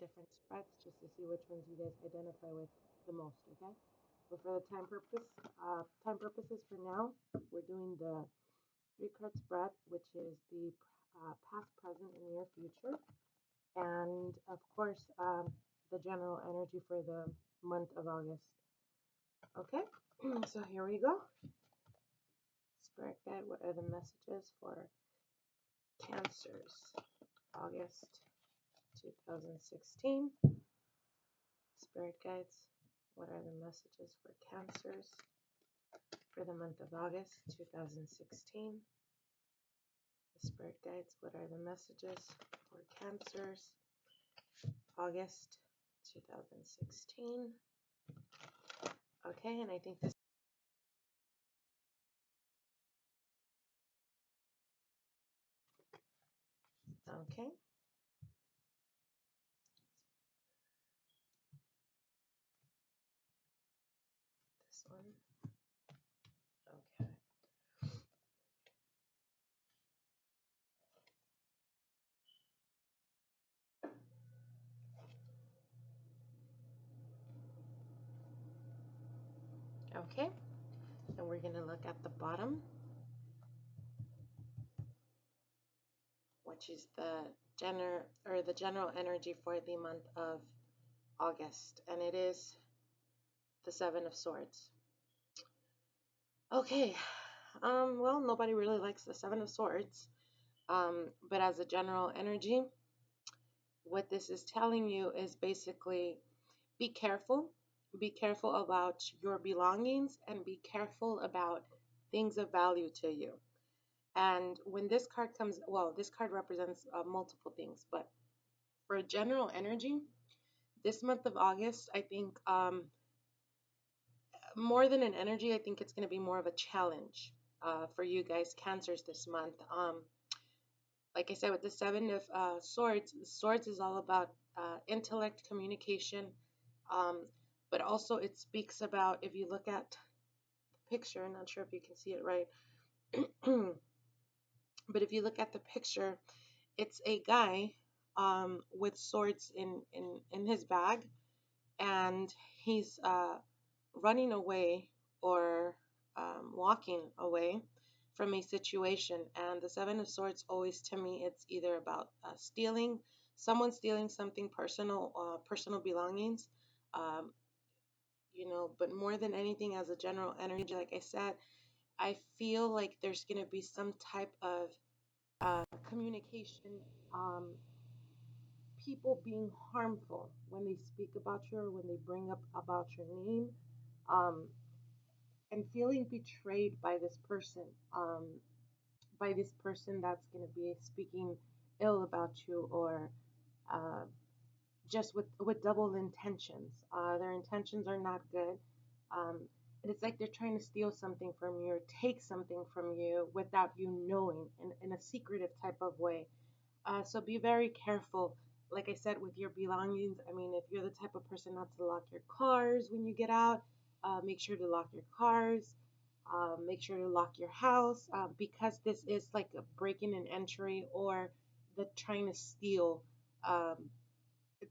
different spreads just to see which ones you guys identify with the most, okay? But for the time purposes for now, we're doing the three card spread, which is the past, present, and near future, and of course, the general energy for the month of August. Okay, so here we go. Spirit guide, what are the messages for Cancers, August 2016? Spirit guides, what are the messages for Cancers for the month of August 2016? The Spirit guides, what are the messages for Cancers, August 2016? Okay, and I think this, okay, this one, okay. Okay, and we're going to look at the bottom, which is the general energy for the month of August, and it is the Seven of Swords. Okay, well, nobody really likes the Seven of Swords, but as a general energy, what this is telling you is basically be careful. Be careful about your belongings and be careful about things of value to you. And when this card comes, well, this card represents multiple things, but for general energy, this month of August, I think more than an energy, I think it's going to be more of a challenge for you guys, Cancers, this month. Like I said, with the Seven of Swords is all about intellect, communication, um, but also it speaks about, if you look at the picture, I'm not sure if you can see it right, but if you look at the picture, it's a guy with swords in his bag, and he's running away or walking away from a situation. And the Seven of Swords, always to me, it's either about someone stealing something personal, personal belongings, um, but more than anything, as a general energy, like I said, I feel like there's going to be some type of communication, um, people being harmful when they speak about you or when they bring up about your name. Um, and feeling betrayed by this person that's going to be speaking ill about you, or uh, just with double intentions. Their intentions are not good. Um, and it's like they're trying to steal something from you or take something from you without you knowing, in a secretive type of way. So be very careful, like I said, with your belongings. I mean, if you're the type of person not to lock your cars when you get out, make sure to lock your cars. Make sure to lock your house, because this is like a break-in and entry, or the trying to steal um,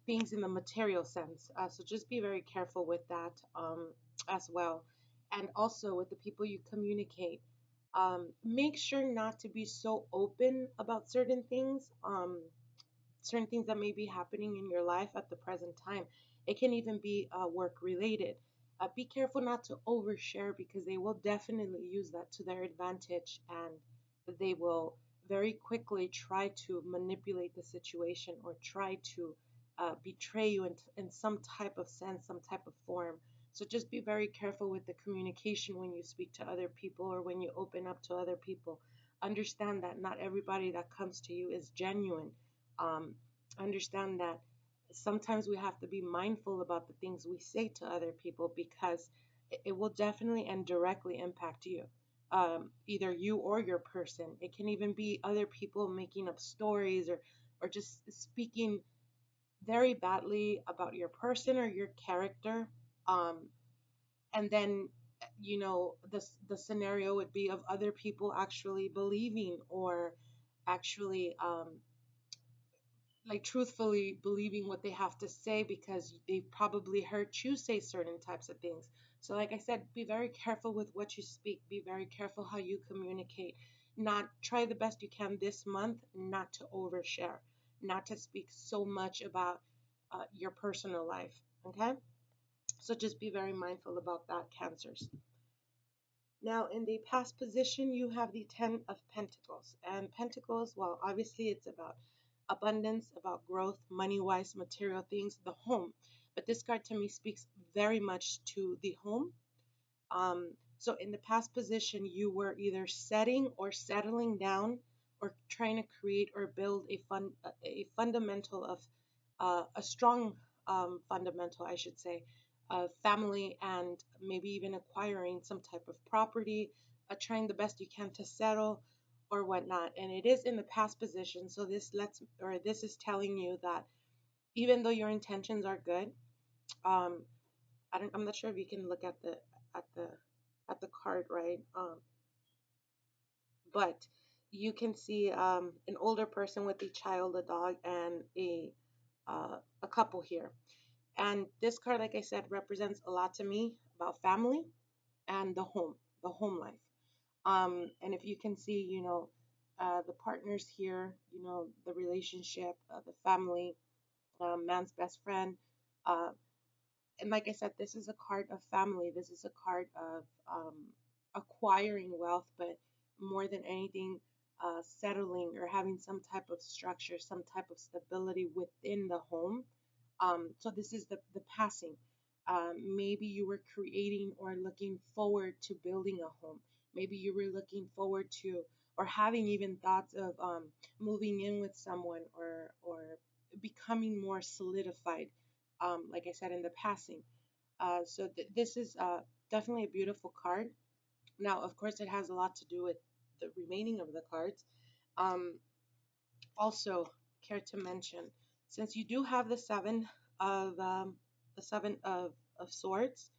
things in the material sense. So just be very careful with that as well. And also with the people you communicate, make sure not to be so open about certain things that may be happening in your life at the present time. It can even be work related. Be careful not to overshare, because they will definitely use that to their advantage, and they will very quickly try to manipulate the situation or try to betray you in some type of sense, some type of form. So just be very careful with the communication when you speak to other people or when you open up to other people. Understand that not everybody that comes to you is genuine. um, Understand that sometimes we have to be mindful about the things we say to other people, because it will definitely and directly impact you, either you or your person. It can even be other people making up stories, or just speaking very badly about your person or your character. um, and then the scenario would be of other people actually believing, or actually like truthfully believing what they have to say because they probably heard you say certain types of things. So, like I said, be very careful with what you speak, be very careful how you communicate. Not try the best you can this month not to overshare, not to speak so much about your personal life. Okay, so just be very mindful about that, Cancers. Now, in the past position, you have the Ten of Pentacles. And Pentacles, well, obviously it's about abundance, about growth, money wise, material things, the home. But this card to me speaks very much to the home. So, in the past position, you were either setting or settling down or trying to create or build a fundamental of a strong fundamental, I should say, of family and maybe even acquiring some type of property, trying the best you can to settle or whatnot. And it is in the past position, so this is telling you that even though your intentions are good, um, I'm not sure if you can look at at the the card, right? But you can see an older person with a child, a dog, and a couple here. And this card, like I said, represents a lot to me about family and the home life. And if you can see, the partners here, the relationship, the family, man's best friend. Uh, and like I said, this is a card of family. This is a card of acquiring wealth, but more than anything, settling or having some type of structure, some type of stability within the home. So this is the passing. Maybe you were creating or looking forward to building a home. Maybe you were looking forward to or having even thoughts of moving in with someone or becoming more solidified. Like I said in the passing. So this is definitely a beautiful card. Now, of course, it has a lot to do with the remaining of the cards. Um, Also, care to mention, since you do have the seven of swords,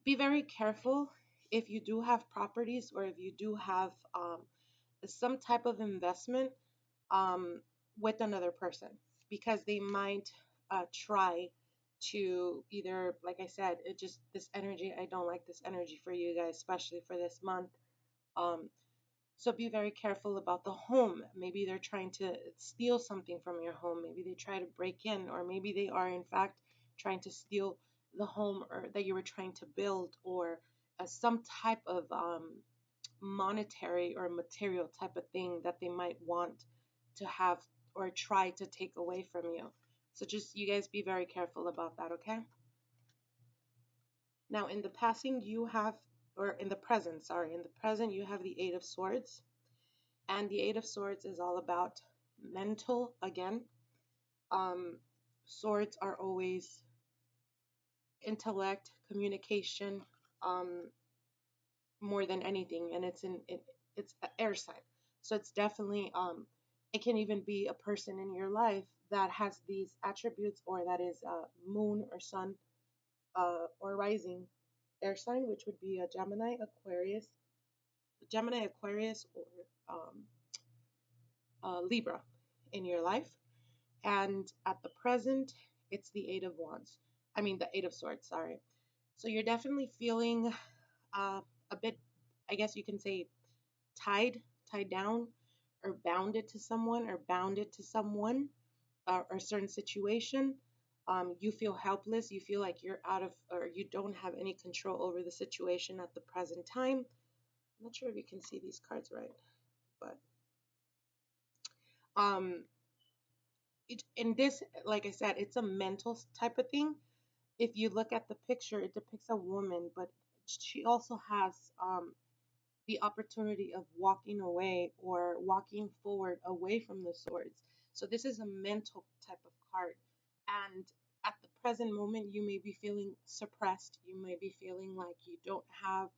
be very careful if you do have properties or if you do have some type of investment um, with another person because they might try to either, like I said, it just this energy. I don't like this energy for you guys, especially for this month. Um, so be very careful about the home. Maybe they're trying to steal something from your home. Maybe they try to break in, or maybe they are in fact trying to steal the home or that you were trying to build, or some type of monetary or material type of thing that they might want to have or try to take away from you. So just you guys be very careful about that, okay? Now in the passing you have, or in the present, sorry, in the present you have the Eight of Swords. And the Eight of Swords is all about mental again. Um, Swords are always intellect, communication, um, more than anything, and it's an air sign, so it's definitely it can even be a person in your life that has these attributes or that is moon or sun or rising air sign, which would be a Gemini, Aquarius, or um, Libra in your life. And at the present, it's the Eight of Wands. I mean, the Eight of Swords, sorry. So you're definitely feeling uh, a bit, I guess you can say, tied, tied down, or bounded to someone, or bounded to someone, or a certain situation. You feel helpless. You feel like you're out of, or you don't have any control over the situation at the present time. I'm not sure if you can see these cards right, but um, in this, like I said, it's a mental type of thing. If you look at the picture, it depicts a woman, but she also has the opportunity of walking away or walking forward away from the swords. So this is a mental type of card. And at the present moment, you may be feeling suppressed. You may be feeling like you don't have,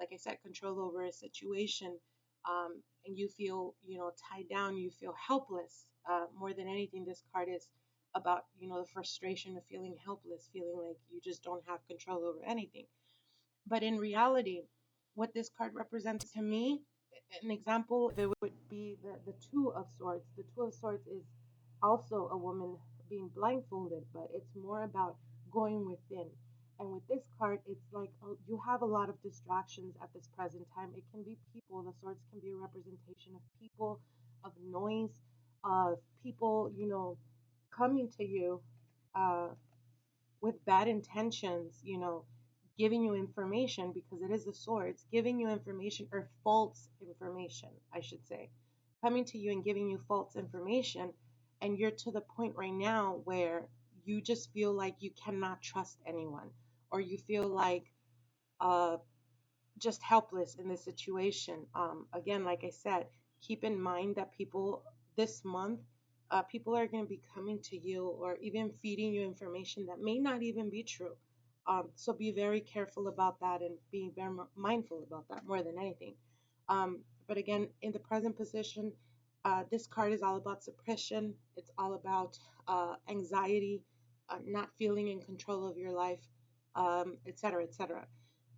like I said, control over a situation. And you feel, tied down. You feel helpless. More than anything, this card is about, the frustration of feeling helpless, feeling like you just don't have control over anything. But in reality, what this card represents to me, an example, it would be the Two of Swords. The Two of Swords is also a woman being blindfolded, but it's more about going within. And with this card, it's like you have a lot of distractions at this present time. It can be people, the swords can be a representation of people, of noise, of people, coming to you uh, with bad intentions, giving you information because it is the swords, giving you information or false information, I should say, coming to you and giving you false information. And you're to the point right now where you just feel like you cannot trust anyone, or you feel like uh, just helpless in this situation. Again, like I said, keep in mind that people this month, people are going to be coming to you or even feeding you information that may not even be true. So be very careful about that and be very mindful about that more than anything. But again, in the present position, this card is all about suppression. It's all about anxiety, not feeling in control of your life, etc., etc.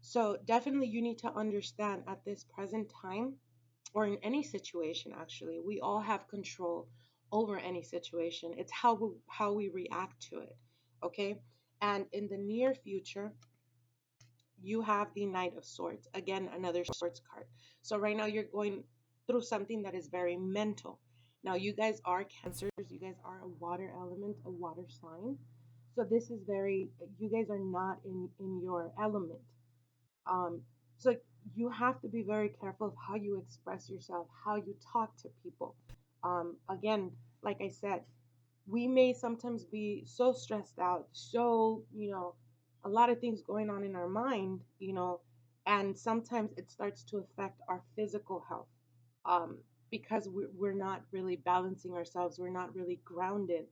So definitely you need to understand at this present time or in any situation actually, we all have control over any situation. It's how we react to it. Okay? And in the near future, you have the Knight of Swords. Again, another swords card. So right now you're going through something that is very mental. Now you guys are cancers, you guys are a water element, a water sign. So this is very, you guys are not in your element. um, so you have to be very careful of how you express yourself, how you talk to people. Again, like I said, we may sometimes be so stressed out, so, a lot of things going on in our mind, and sometimes it starts to affect our physical health, um, because we're not really balancing ourselves, we're not really grounded.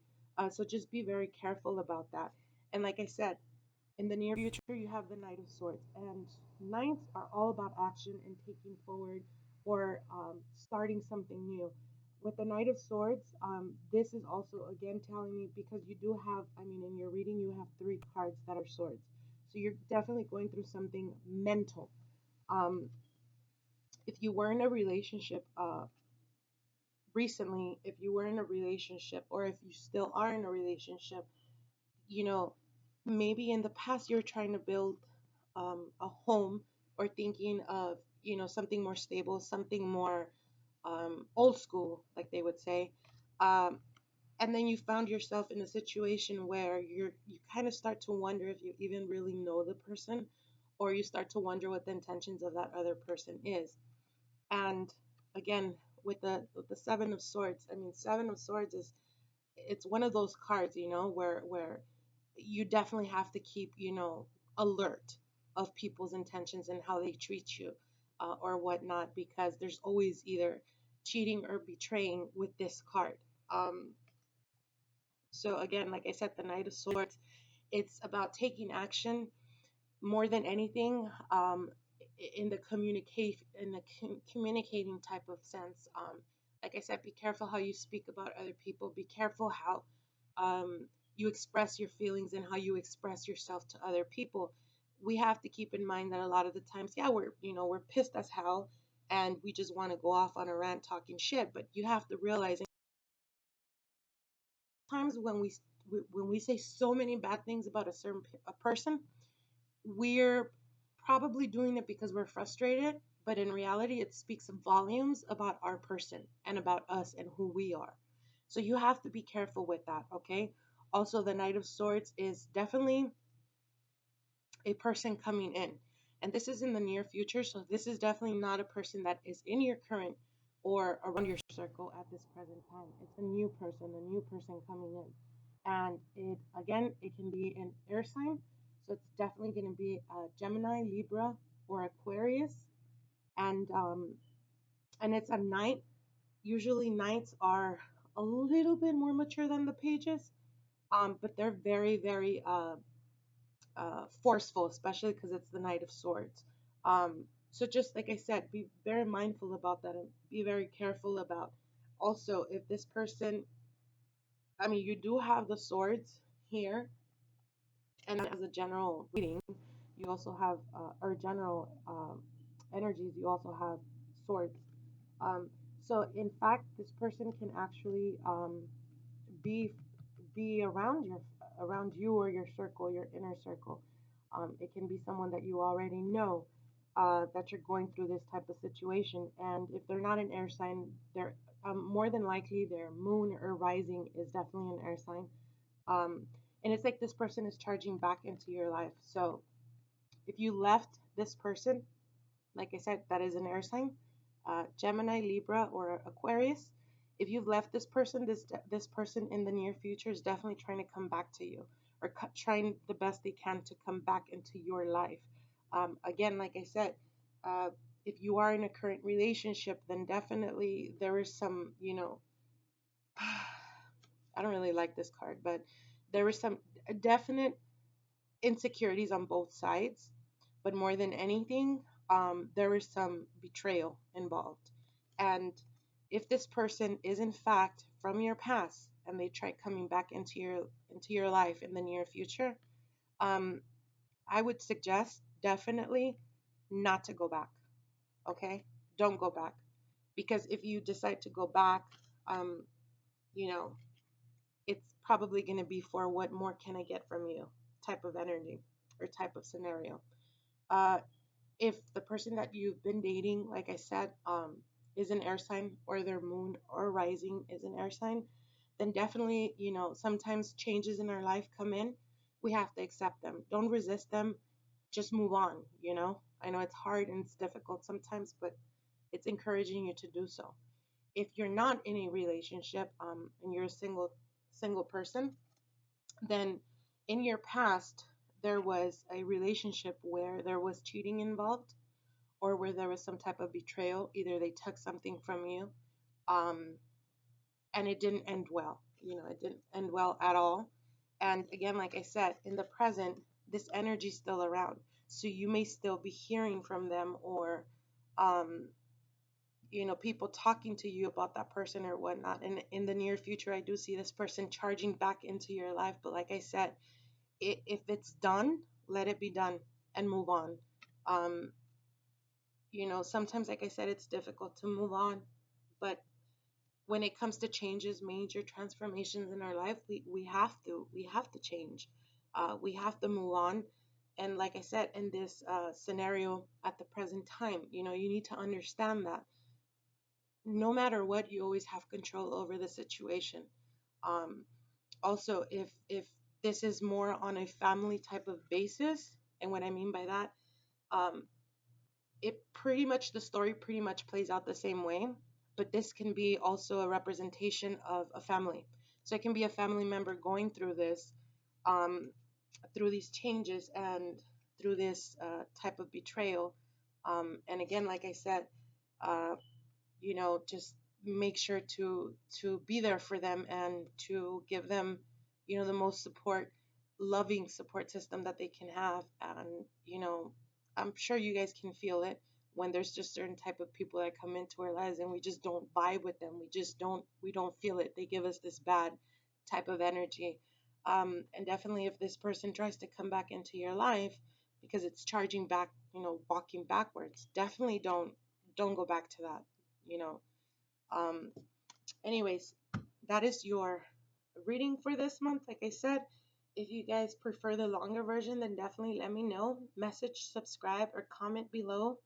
So just be very careful about that. And like I said, in the near future, you have the Knight of Swords, and Knights are all about action and taking forward or starting something new. With the Knight of Swords, this is also again telling me because you do have, I mean, in your reading, you have three cards that are swords. So you're definitely going through something mental. Um, if you were in a relationship recently, if you were in a relationship, or if you still are in a relationship, you know, maybe in the past you're trying to build a home or thinking of, something more stable, something more old school, like they would say. Um, and then you found yourself in a situation where you kind of start to wonder if you even really know the person, or you start to wonder what the intentions of that other person is. And again, with the Seven of Swords, I mean, Seven of Swords is, it's one of those cards, where you definitely have to keep, alert of people's intentions and how they treat you, or whatnot, because there's always either cheating or betraying with this card. So again, like I said, the Knight of Swords, it's about taking action more than anything, in the communicating type of sense. Like I said, be careful how you speak about other people. Be careful how you express your feelings and how you express yourself to other people. We have to keep in mind that a lot of the times, yeah, we're pissed as hell, and we just want to go off on a rant talking shit. But you have to realize times when we say so many bad things about a person, we're probably doing it because we're frustrated, but in reality, it speaks volumes about our person and about us and who we are. So you have to be careful with that, okay? Also, the Knight of Swords is definitely a person coming in. And this is in the near future, so this is definitely not a person that is in your current or around your circle at this present time. It's a new person coming in. And it, again, it can be an air sign, so it's definitely going to be Gemini, Libra, or Aquarius. And it's a knight. Usually knights are a little bit more mature than the pages, but they're very, very forceful, especially because it's the Knight of Swords. So just like I said, be very mindful about that and be very careful about also if this person, I mean, you do have the swords here, and as a general reading, you also have, or general energies, you also have swords. Um, so in fact, this person can actually be be around you or your circle, your inner circle. It can be someone that you already know, that you're going through this type of situation. And if they're not an air sign, they're more than likely their moon or rising is definitely an air sign. Um, and it's like this person is charging back into your life. So if you left this person, like I said, that is an air sign, Gemini, Libra, or Aquarius. If you've left this person, this person in the near future is definitely trying to come back to you, or trying the best they can to come back into your life. Again, like I said, uh, if you are in a current relationship, then definitely there is some, I don't really like this card, but there is some definite insecurities on both sides, but more than anything, there is some betrayal involved. And if this person is in fact from your past and they try coming back into your life in the near future, um, I would suggest definitely not to go back. Okay, don't go back, because if you decide to go back, um, you know, it's probably going to be for what more can I get from you type of energy or type of scenario. Uh, if the person that you've been dating, like I said, is an air sign, or their moon or rising is an air sign, then definitely, sometimes changes in our life come in. We have to accept them. Don't resist them. Just move on. I know it's hard and it's difficult sometimes, but it's encouraging you to do so. If you're not in a relationship, and you're a single person, then in your past there was a relationship where there was cheating involved, or where there was some type of betrayal. Either they took something from you, um, and it didn't end well. It didn't end well at all. And again, like I said, in the present, this energy is still around. So you may still be hearing from them, or, um, people talking to you about that person or whatnot. And in the near future, I do see this person charging back into your life. But like I said, if it's done, let it be done and move on. Um, sometimes, like I said, it's difficult to move on, but when it comes to changes, major transformations in our life, we have to change. We have to move on. And like I said, in this scenario at the present time, you need to understand that no matter what, you always have control over the situation. Um, Also, if this is more on a family type of basis, and what I mean by that, um, the story pretty much plays out the same way, but this can be also a representation of a family. So it can be a family member going through this, um, through these changes, and through this type of betrayal. And again, like I said, uh, just make sure to be there for them, and to give them, the most loving support system that they can have. And I'm sure you guys can feel it when there's just certain type of people that come into our lives and we just don't vibe with them. We don't feel it. They give us this bad type of energy. And definitely, if this person tries to come back into your life because it's charging back, walking backwards, definitely don't go back to that you know um Anyways, that is your reading for this month. Like I said, if you guys prefer the longer version, then definitely let me know. Message, subscribe, or comment below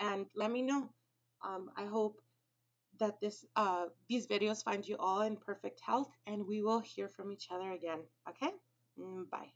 and let me know. I hope that these videos find you all in perfect health, and we will hear from each other again. Okay. Bye.